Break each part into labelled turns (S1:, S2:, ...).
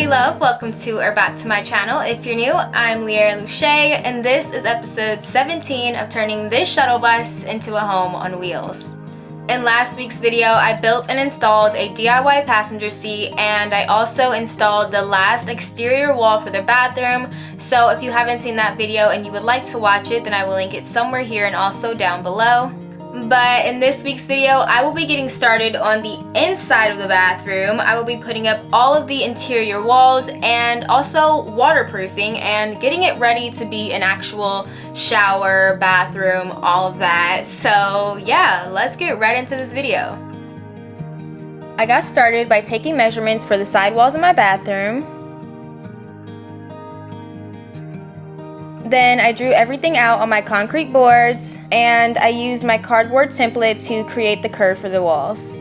S1: love, welcome to or back to my channel. If you're new, I'm Leah Luche, and this is episode 17 of turning this shuttle bus into a home on wheels. In last week's video, I built and installed a DIY passenger seat, and I also installed the last exterior wall for the bathroom. So if you haven't seen that video and you would like to watch it, then I will link it somewhere here and also down below. But in this week's video, I will be getting started on the inside of the bathroom. I will be putting up all of the interior walls and also waterproofing and getting it ready to be an actual shower, bathroom, all of that. So yeah, let's get right into this video. I got started by taking measurements for the side walls in my bathroom. Then I drew everything out on my concrete boards, and I used my cardboard template to create the curve for the walls.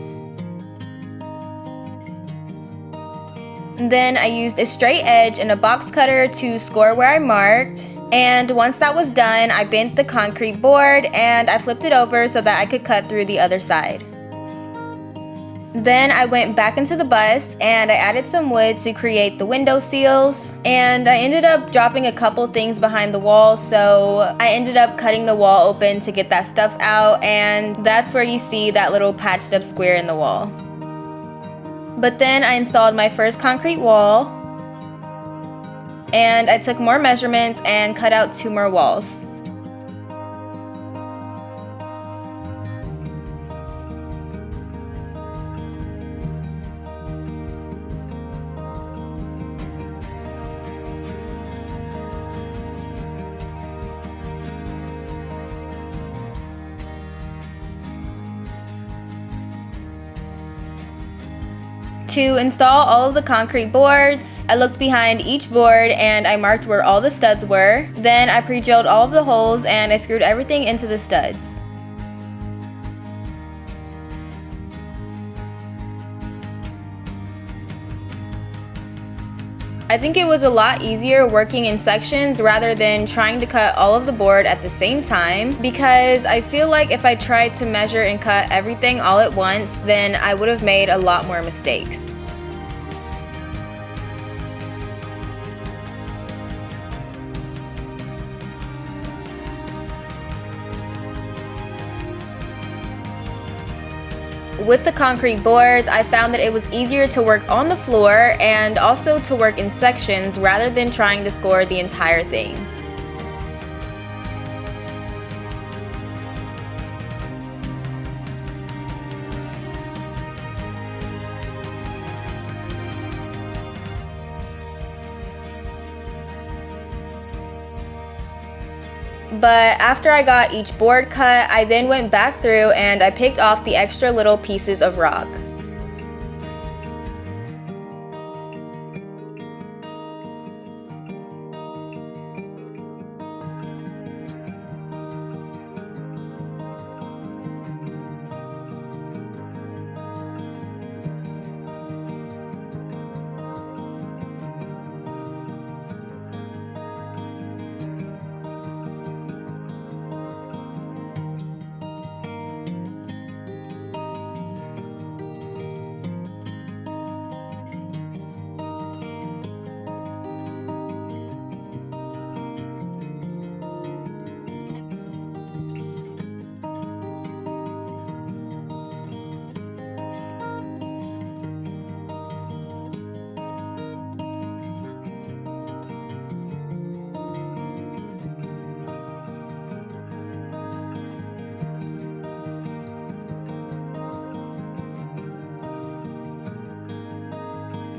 S1: Then I used a straight edge and a box cutter to score where I marked. And once that was done, I bent the concrete board and I flipped it over so that I could cut through the other side. Then I went back into the bus and I added some wood to create the window seals, and I ended up dropping a couple things behind the wall, so I ended up cutting the wall open to get that stuff out, and that's where you see that little patched up square in the wall. But then I installed my first concrete wall, and I took more measurements and cut out 2 more walls. To install all of the concrete boards, I looked behind each board and I marked where all the studs were. Then I pre-drilled all of the holes and I screwed everything into the studs. I think it was a lot easier working in sections rather than trying to cut all of the board at the same time, because I feel like if I tried to measure and cut everything all at once, then I would have made a lot more mistakes. With the concrete boards, I found that it was easier to work on the floor and also to work in sections rather than trying to score the entire thing. But after I got each board cut, I then went back through and I picked off the extra little pieces of rock.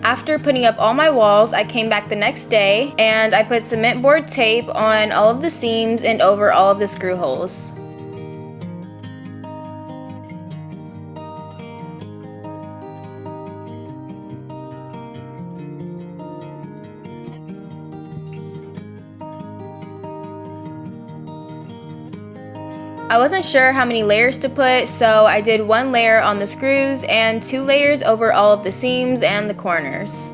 S1: After putting up all my walls, I came back the next day and I put cement board tape on all of the seams and over all of the screw holes. I wasn't sure how many layers to put, so I did 1 layer on the screws and 2 layers over all of the seams and the corners.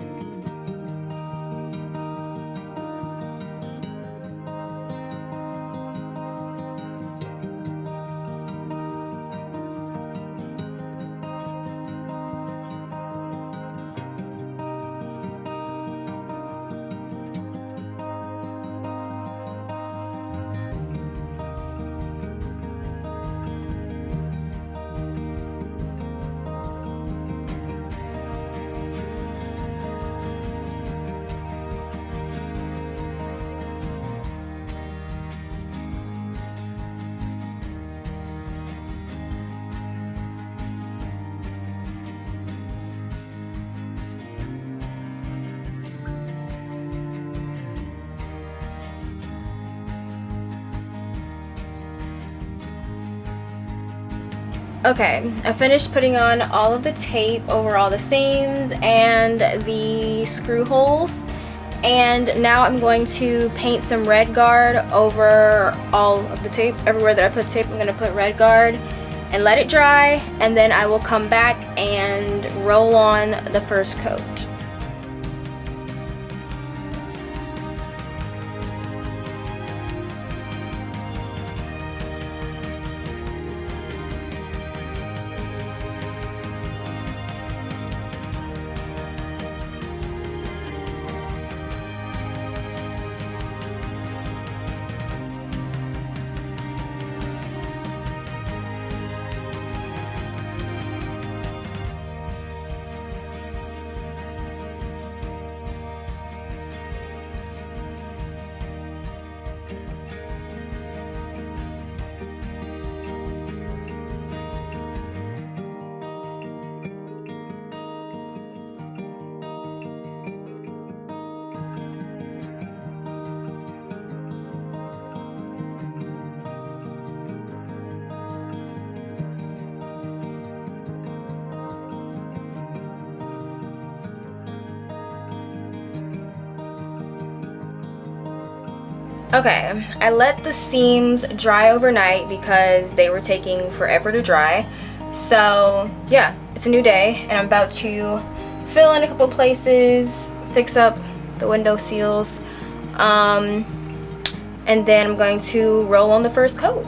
S1: Okay, I finished putting on all of the tape over all the seams and the screw holes, and now I'm going to paint some red guard over all of the tape. Everywhere that I put tape, I'm going to put red guard and let it dry, and then I will come back and roll on the first coat. Okay, I let the seams dry overnight because they were taking forever to dry. So yeah, it's a new day and I'm about to fill in a couple places, fix up the window seals, and then I'm going to roll on the first coat.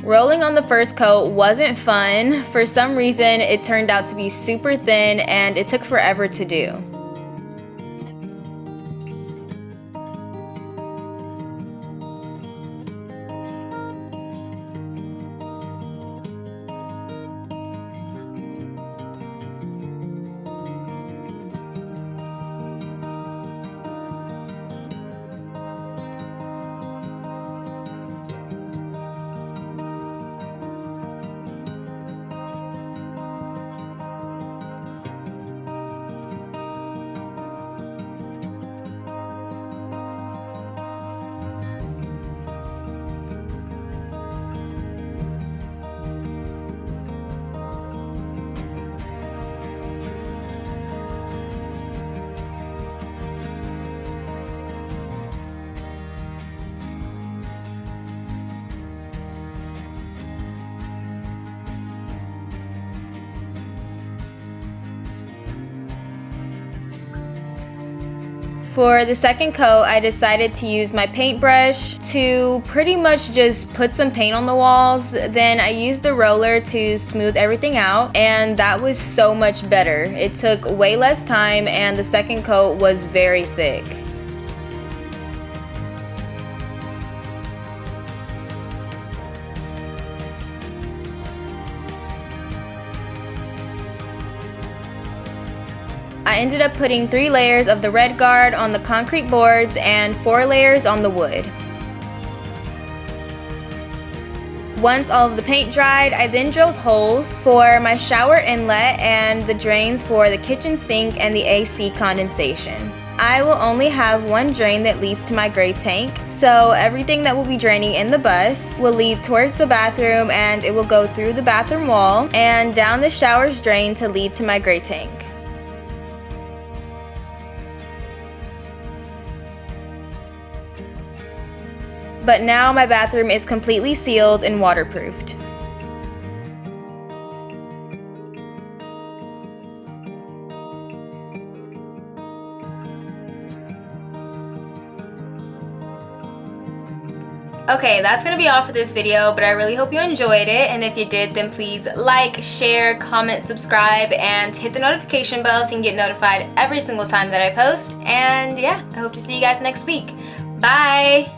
S1: Rolling on the first coat wasn't fun. For some reason, it turned out to be super thin and it took forever to do. For the second coat, I decided to use my paintbrush to pretty much just put some paint on the walls. Then I used the roller to smooth everything out, and that was so much better. It took way less time and the second coat was very thick. I ended up putting 3 layers of the red guard on the concrete boards and 4 layers on the wood. Once all of the paint dried, I then drilled holes for my shower inlet and the drains for the kitchen sink and the AC condensation. I will only have one drain that leads to my gray tank, so everything that will be draining in the bus will lead towards the bathroom and it will go through the bathroom wall and down the shower's drain to lead to my gray tank. But now my bathroom is completely sealed and waterproofed. Okay, that's gonna be all for this video, but I really hope you enjoyed it, and if you did, then please like, share, comment, subscribe, and hit the notification bell so you can get notified every single time that I post. And yeah, I hope to see you guys next week. Bye!